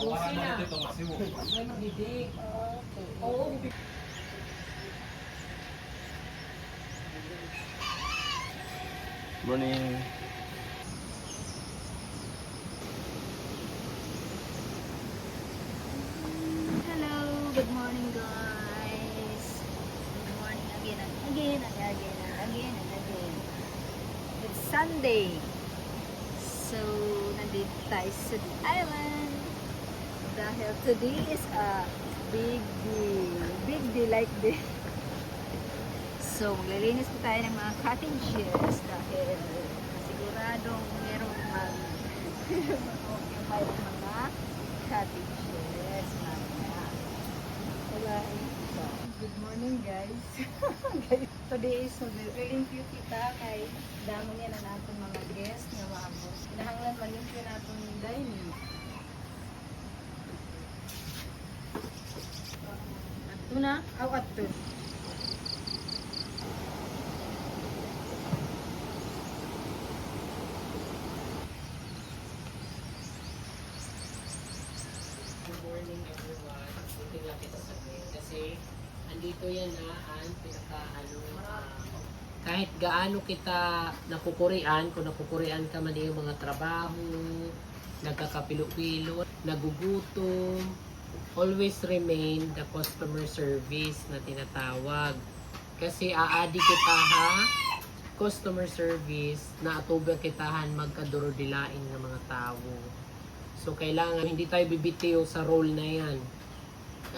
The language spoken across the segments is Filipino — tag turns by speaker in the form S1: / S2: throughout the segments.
S1: Busi na. Ay, magdidik. Oo.
S2: Morning.
S3: Hello, good morning guys. Good morning again and again and again and again and again. It's Sunday. So, nandito tayo sa the island. Dahil today is a big day like this. So, maglilinis po tayo ng mga cottages dahil siguradong merong mag-occupy ng mga cottages. Bye-bye. So, good morning guys. Today is maglilimpyo kita kay damo niya na natin mga guests nga maabot. Kinahanglan malimpyo natin yung dining. Ato na? Ato.
S1: Good morning everyone. Buti lang kita sabihin kasi andito yan na ang kahit gaano kita nakukurian, kung nakukurian ka man yung mga trabaho, nagkakapilo-pilo, nagugutom, always remain the customer service na tinatawag. Kasi aadi kita ha, customer service na atubang kitahan magkadurodilain ng mga tao. So, kailangan hindi tayo bibitiw sa role na yan.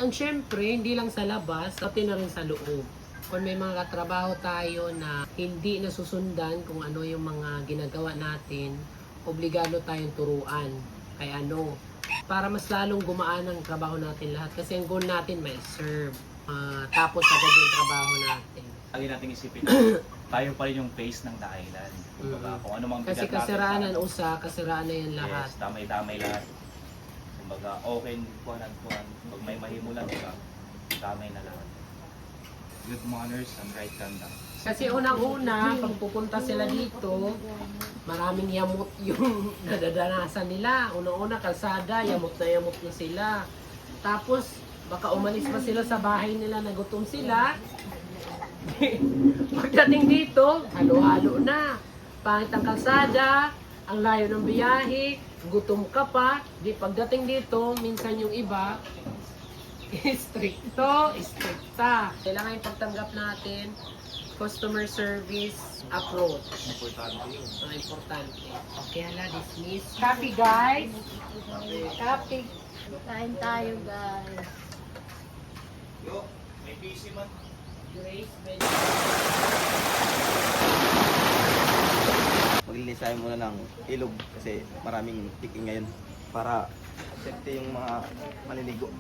S1: And syempre, hindi lang sa labas, pati na rin sa loob. Kung may mga katrabaho tayo na hindi nasusundan kung ano yung mga ginagawa natin, obligado tayong turuan. Kaya para mas lalong gumaan ang trabaho natin lahat. Kasi ang goal natin may serve. Tapos agad yung trabaho natin.
S4: Lagi natin isipin tayo pa rin yung face ng dahilan. Kumbaga, kung ano mang
S1: Kasi
S4: bigat
S1: kasiraan
S4: natin,
S1: kasiraan na yan lahat.
S4: yes, damay-damay lahat. Kumbaga, okay, kuhan. Pag may mahimulan ka, damay na lahat. Good manners and right conduct.
S1: Kasi unang-una, pag pupunta sila dito, maraming yamot yung nadadanasan nila. Unang-una, kalsada, yamot na sila. Tapos, baka umalis pa sila sa bahay nila, nagutom sila. Pagdating dito, halo-halo na. Pangit ang kalsada, ang layo ng biyahe, gutom ka pa. Di pagdating dito, minsan yung iba, stricta. Kailangan yung pagtanggap natin, customer service approach.
S4: Importante yun.
S1: Importante. Okay, dismiss. Copy, guys. Copy.
S3: Kain tayo guys.
S4: Yo, may PC man.
S1: Grace,
S2: Maglilinis tayo muna ng ilog kasi maraming tiking ngayon para safety yung mga maliligo.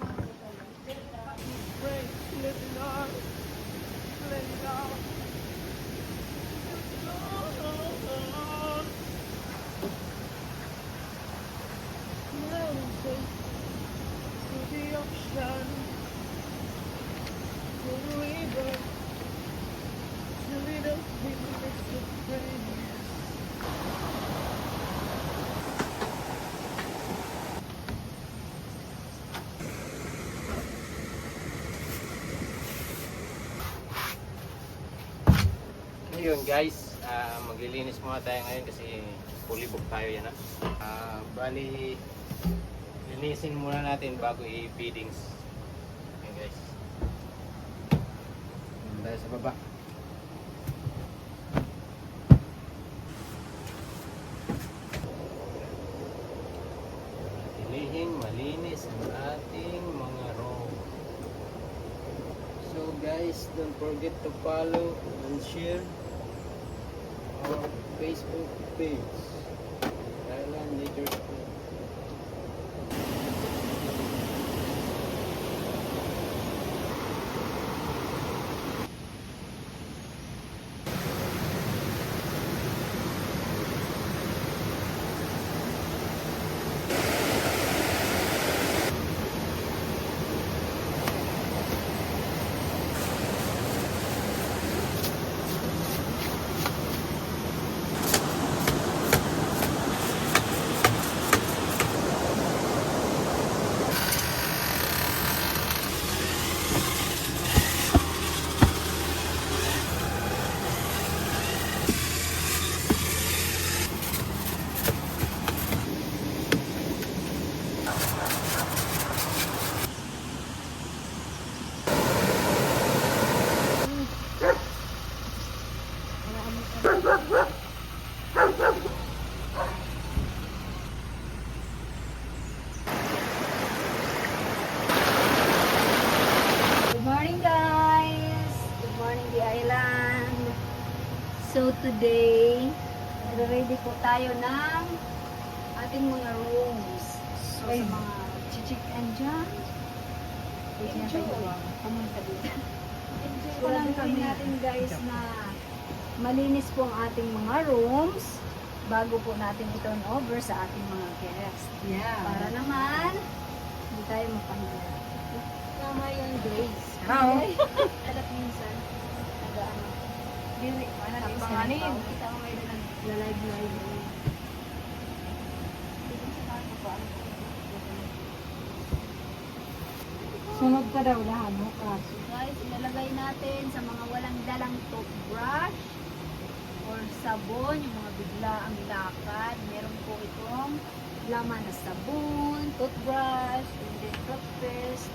S1: Ayun guys, maglilinis muna tayo ngayon kasi fully book tayo yan bali, linisin muna natin bago i-feedings. Okay guys. Doon tayo sa baba. Hilihing malinis ang ating mga room. So guys, don't forget to follow and share our Facebook page, Island Nature School.
S3: magre-ready po tayo ng ating mga rooms. So, sa mga chichikan dyan, pwede na tayo pumunta dito. So, gagawin natin guys na malinis po ang ating mga rooms bago po natin i-turn over sa ating mga guests.
S1: Yeah.
S3: Para naman, hindi tayo mapahiya. Tama yung Grace.
S1: How?
S3: Alat minsan, nag-ano.
S1: Dili, mana din
S3: Tapang
S1: sa
S3: ano
S1: anin.
S3: yun, kita ko may nag-live.
S1: Sunod ka daw lahat mo ka.
S3: So guys, ilalagay natin sa mga walang dalang toothbrush or sabon, yung mga bigla ang lakad. Meron po itong laman na sabon, toothbrush, and then toothpaste.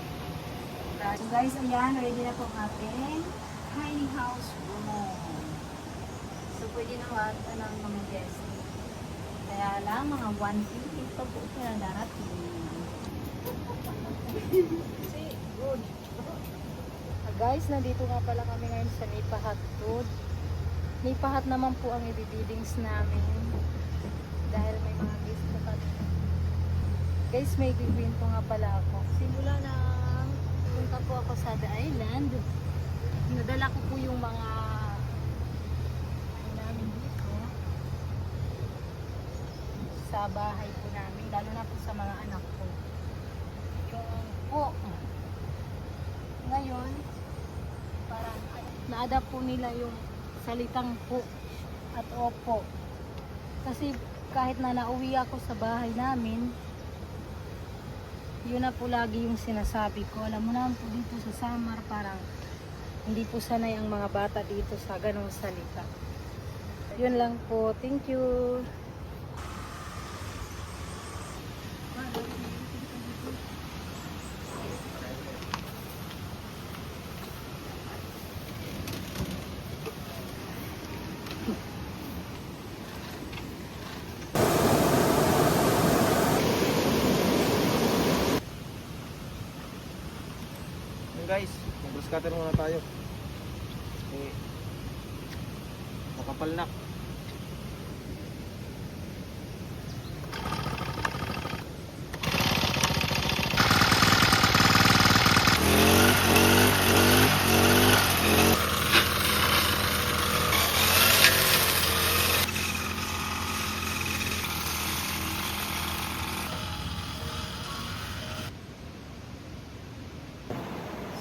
S3: So guys, ayan, ready na po ang ating tiny house room. So pwede na wag ng mga guests. Kaya lang, mga 150 pa po sila darating. Good. Guys, nandito nga pala kami ngayon sa Nipahat Road. Nipahat naman po ang i-readings namin. Dahil may mga guests po kami. Guys, may kikwento nga pala ako. Simula na punta po ako sa The Island. Nadala ko po yung mga namin dito sa bahay po namin. Lalo na po sa mga anak ko. Yung po. Ngayon, parang na-adapt po nila yung salitang po at opo. Kasi kahit na nauwi ako sa bahay namin, yun na po lagi yung sinasabi ko. Alam mo naman po dito sa Samar, parang hindi po sanay ang mga bata dito sa ganong salita. Yun lang po. Thank you.
S2: Yun guys, mag-brush cutter muna tayo. Eh, nakapal na.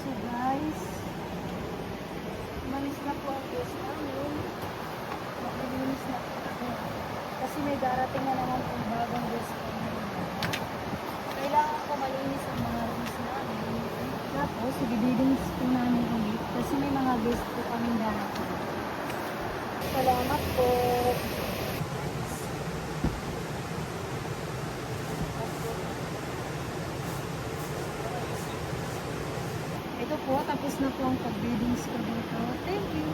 S3: So guys, umalis na po ang guest namin. Maglinis na po ako. Kasi may darating na naman po bagong guest namin. Kailangan ko malinis ang mga rooms namin. Tapos, i-readings po namin ulit. Kasi may mga guest po kami darating. Salamat po. Ito po, tapos na po ang pag-readings ko dito. Thank you.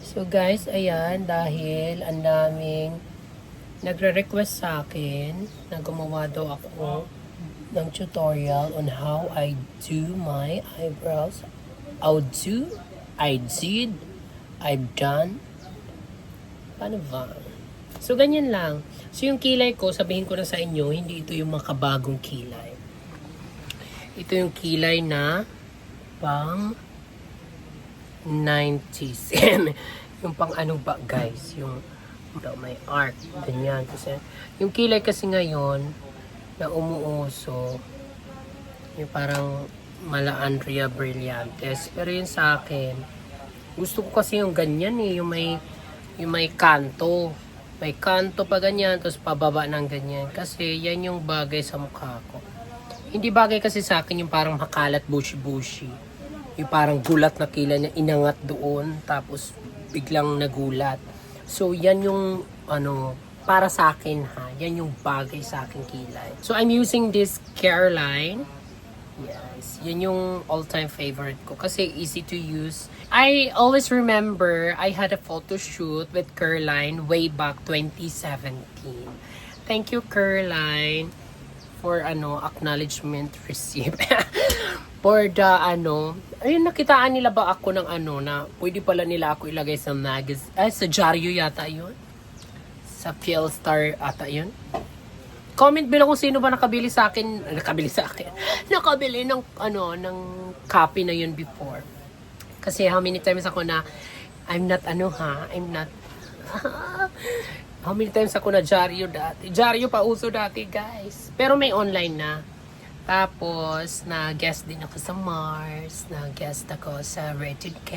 S1: So guys, ayan, dahil ang daming nagre-request sa akin na gumawa daw ako ng tutorial on how I do my eyebrows. I did, I've done. Paano ba? So ganyan lang. So yung kilay ko, sabihin ko na sa inyo, hindi ito yung makabagong kilay. Ito yung kilay na pang 90s. Yung pang ano ba guys, yung may arc, ganyan. Kasi, yung kilay kasi ngayon na umuuso, yung parang mala Andrea Brillantes. Pero yun sa akin, gusto ko kasi yung ganyan eh, yung may kanto. May kanto pa ganyan, tapos pababa ng ganyan. Kasi yan yung bagay sa mukha ko. Hindi bagay kasi sa akin yung parang makalat bushy-bushy. Yung parang gulat na kilay niya inangat doon, tapos biglang nagulat. So, yan yung, para sa akin ha, yan yung bagay sa aking kilay. So, I'm using this Careline. Yes, yun yung all-time favorite ko kasi easy to use. I always remember I had a photo shoot with Careline way back 2017. Thank you, Careline. for acknowledgement receipt. For the ayun, nakitaan nila ba ako ng na pwede pala nila ako ilagay sa magazine, sa dyaryo yata yun. Sa Philstar ata yun. Comment below kung sino ba nakabili ng ng copy na yun before. Kasi how many times ako na I'm not how many times ako na dyaryo dati. Dyaryo pa uso dati, guys. Pero may online na. Tapos, na-guest din ako sa Mars. Na-guest ako sa Rated K.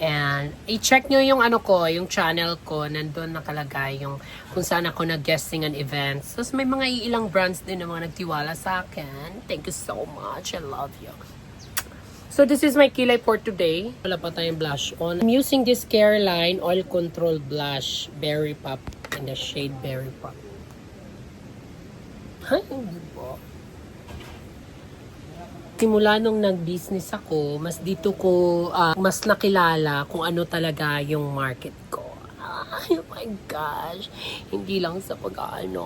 S1: And, i-check nyo yung yung channel ko. Nandun nakalagay yung kung saan ako nag-guesting on events. Tapos, may mga ilang brands din na mga nagtiwala sa akin. Thank you so much. I love you. So, this is my kilay for today. Wala pa tayong blush on. I'm using this Careline Oil Control Blush Berry Pop in the shade Berry Pop. Ay, hindi po. Simula nung nag-business ako, mas dito ko mas nakilala kung ano talaga yung market ko. Ay, oh my gosh. Hindi lang sa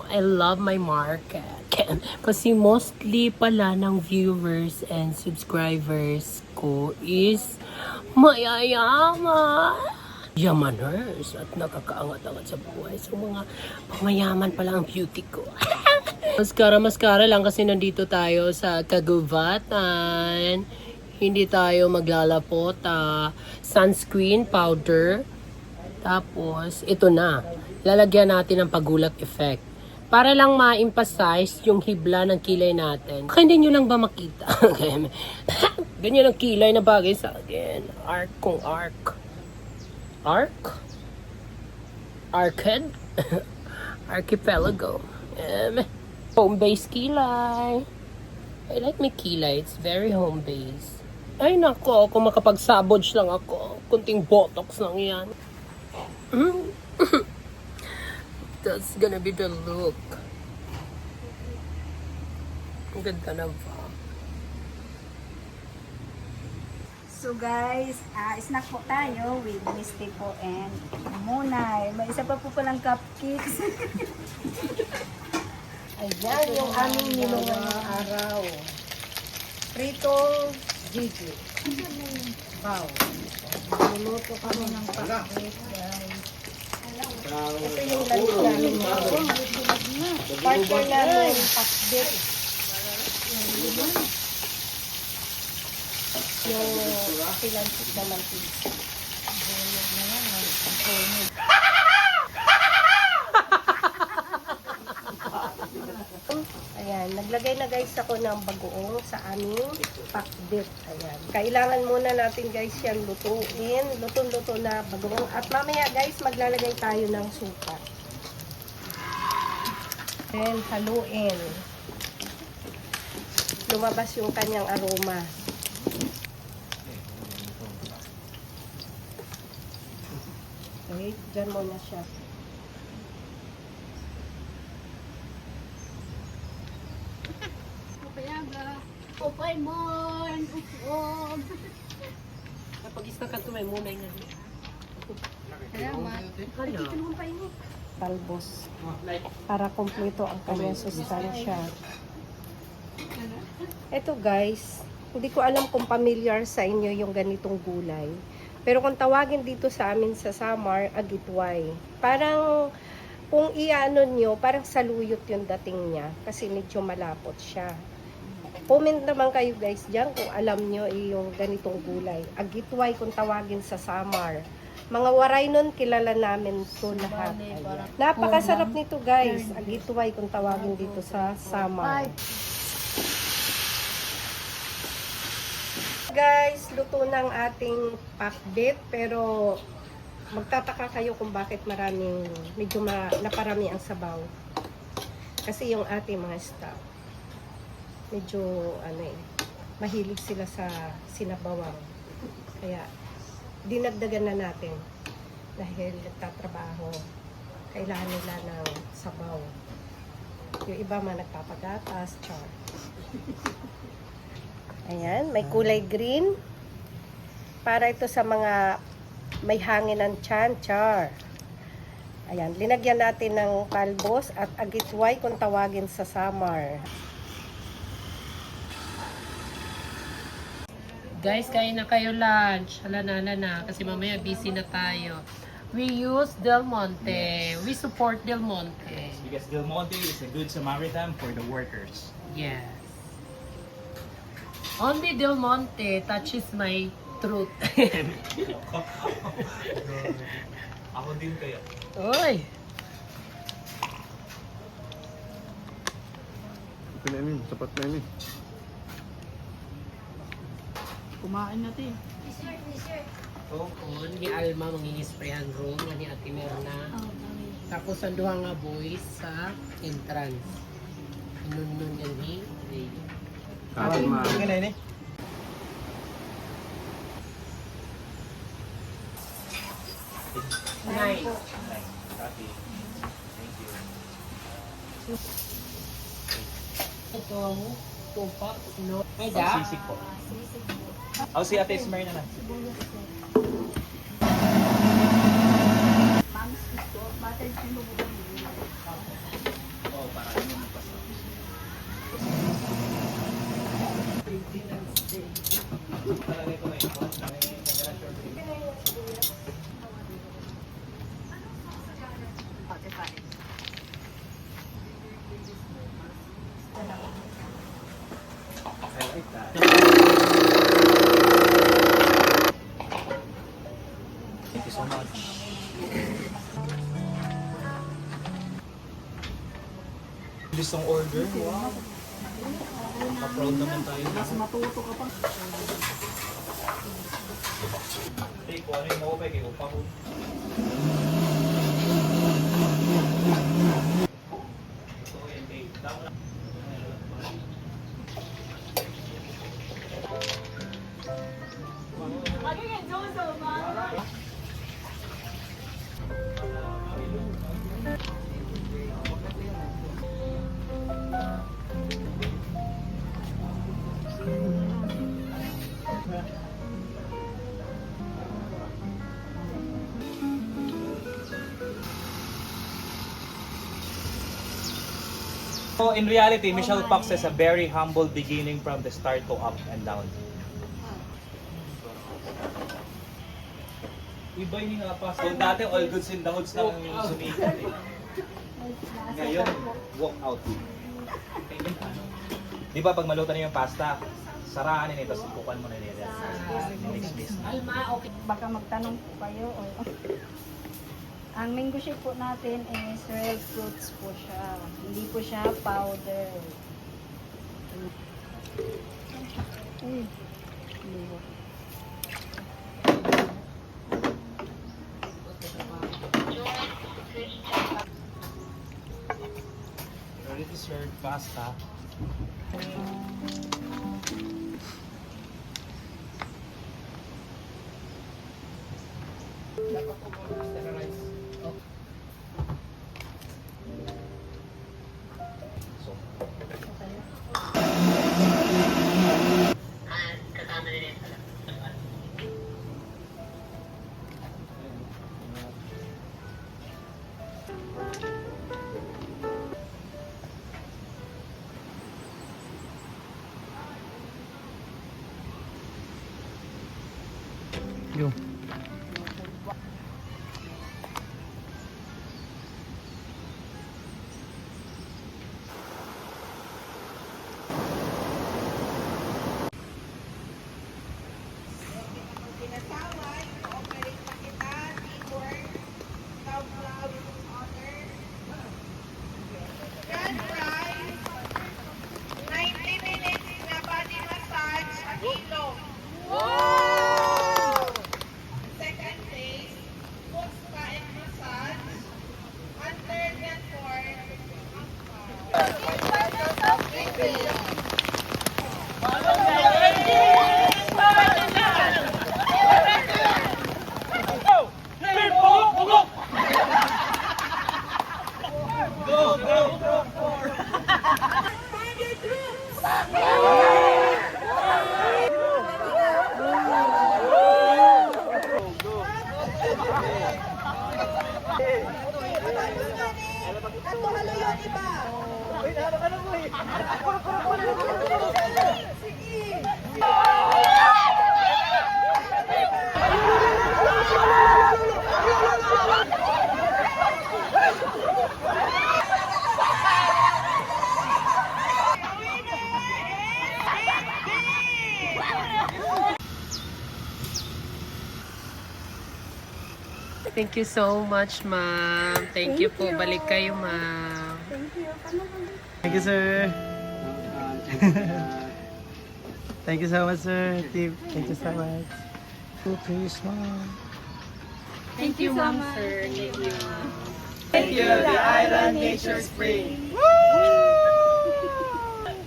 S1: I love my market. Kasi mostly pala ng viewers and subscribers ko is mayayaman. Yamaners at nakakaangat-angat sa buhay. So mga pamayaman pala ang beauty ko. Maskara lang kasi nandito tayo sa kagubatan. Hindi tayo maglalapot. Sunscreen, powder. Tapos, ito na. Lalagyan natin ng pagulak effect. Para lang ma-emphasize yung hibla ng kilay natin. Baka hindi nyo lang ba makita? Ganyan ang kilay na bagay sa akin. Arc kung arc. Arc? Arcade? Archipelago. Home-based kilay. I like my kilay. It's very home-based. Ay nako, kung makapagsabodge lang ako. Kunting botox lang yan. That's gonna be the look. Ang ganda na ba?
S3: So guys, snack po tayo with Misty po and Munay. May isa pa po palang cupcakes.
S1: Ayan yung aming menu ngayong araw. Prito Gigi. Wow. Luluto kami ng cupcake, guys. Ito yung lunch namin ngayon. Partner namin pakbit. Yung pilansik naman pizza. Ayan, naglagay na guys ako ng bagoong sa aming pakbit. Ayan. Kailangan muna natin guys yan lutuin. Luto-luto na bagoong. At mamaya guys, maglalagay tayo ng suka. Then, haluin. Lumabas yung kanyang aroma. Okay, dyan muna siya. Kapag-isna ka ito, may munay na rin. Talbos. Para kompleto ang kanyang sustansya. Ito guys, hindi ko alam kung familiar sa inyo yung ganitong gulay. Pero kung tawagin dito sa amin sa Samar, agitway. Parang kung iano nyo, parang saluyot yung dating niya. Kasi medyo malapot siya. Comment naman kayo guys dyan kung alam nyo yung ganitong gulay. Agitway kung tawagin sa Samar. Mga waray nun, kilala namin ito lahat. Ayan. Napakasarap nito guys. Agitway kung tawagin dito sa Samar. Guys, luto ng ating pakbit. Pero magtataka kayo kung bakit medyo naparami ang sabaw. Kasi yung ating mga staff, medyo mahilig sila sa sinabawang. Kaya dinagdagan na natin dahil nagtatrabaho. Kailangan nila ng sabaw. Yung iba man nagpapagatas, char. Ayan, may kulay green. Para ito sa mga may hangin ng tiyan, char.
S5: Ayan, linagyan natin ng kalbos at agitway kung tawagin sa Samar.
S1: Guys, kain na kayo lunch. Hala na, kasi mamaya busy na tayo. We use Del Monte. We support Del Monte.
S4: Because Del Monte is a good Samaritan for the workers.
S1: Yes. Only Del Monte touches my truth.
S4: Ako din kaya.
S1: Oy!
S2: Okay na yun, sapat na yun.
S3: Kumain natin.
S1: Oo, ni Alma mangingisprayan room, ni Ate Merna. Tapos ang duha nga boys sa entrance. Nun yan ni.
S2: Kalma. Okay na yun eh.
S1: Nice.
S4: Nice. Copy. Thank you.
S1: Ito, tupak, no? Ay,
S4: Pang
S1: da?
S4: sisig po. Oh, si Ate Esmerna na.
S3: Mom's gusto, buttered sugar bukan.
S4: Oh, para yung pasta. Talagay ko na ito. I like that. Thank you so much. Gustong order? Wow. Pa-proud naman tayo. Mas matuto ka pa. Hey, kung ano yung mo ba, kaya upa ko. So, yan, hey, tama na. So in reality, Michelle Fox has a very humble beginning from the start to up and down. Iba yung nga pa. So dati all goods in the hoods lang yung sumikat eh. Ngayon, walk out. Di ba pag maluto na yung pasta, saraan nito, tapos ipukan mo na nila. Next place.
S1: Alma, okay.
S3: Baka magtanong po kayo. Ang mango shake po natin is real fruits po siya. Hindi po siya powder. Uy. Liwa.
S4: Ready to serve pasta. So,
S2: Yo.
S1: Thank you so much, ma'am. Thank you po. Balik kayo, ma'am.
S6: Thank you, sir. Thank you so much, sir. Tip. Thank you so much. Please, ma'am.
S1: Thank you, ma'am, sir. Thank you.
S2: Thank you, the Island Nature Spring.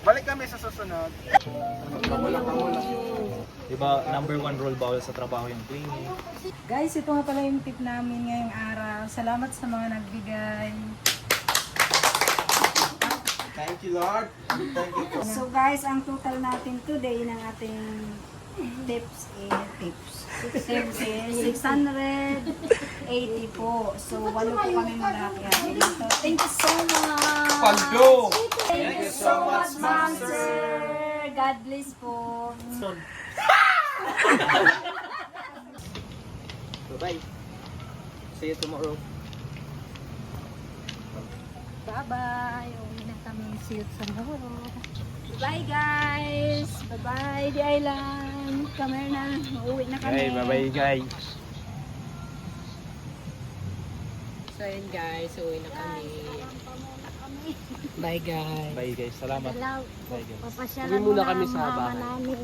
S2: Balik kami sa susunod.
S4: Diba, number 1 role bawal sa trabaho yung cleaning.
S7: Guys, ito nga pala yung tip namin ngayong araw. Salamat sa mga nagbigay.
S2: Thank you, Lord. Thank you.
S7: So guys, ang total natin today ng ating tips is 680 po. So, 8 po kami malakyan. So, thank you so much!
S4: Paldo!
S7: Thank you so much, ma'am, sir! God bless po!
S2: Bye-bye. See you tomorrow.
S3: Bye-bye. Uwi na kami. See you tomorrow. Bye guys. Bye-bye, The Island. Come here na. Uuwi na kami.
S6: Bye-bye, guys.
S1: So, yun guys. Uwi na kami. Bye, guys.
S6: Bye, guys. Salamat.
S3: Hello.
S6: Bye, guys.
S3: Papasyalan
S1: Uwi muna
S3: muna
S1: kami
S3: ang
S1: sa
S3: mama
S1: bahay.
S3: namin.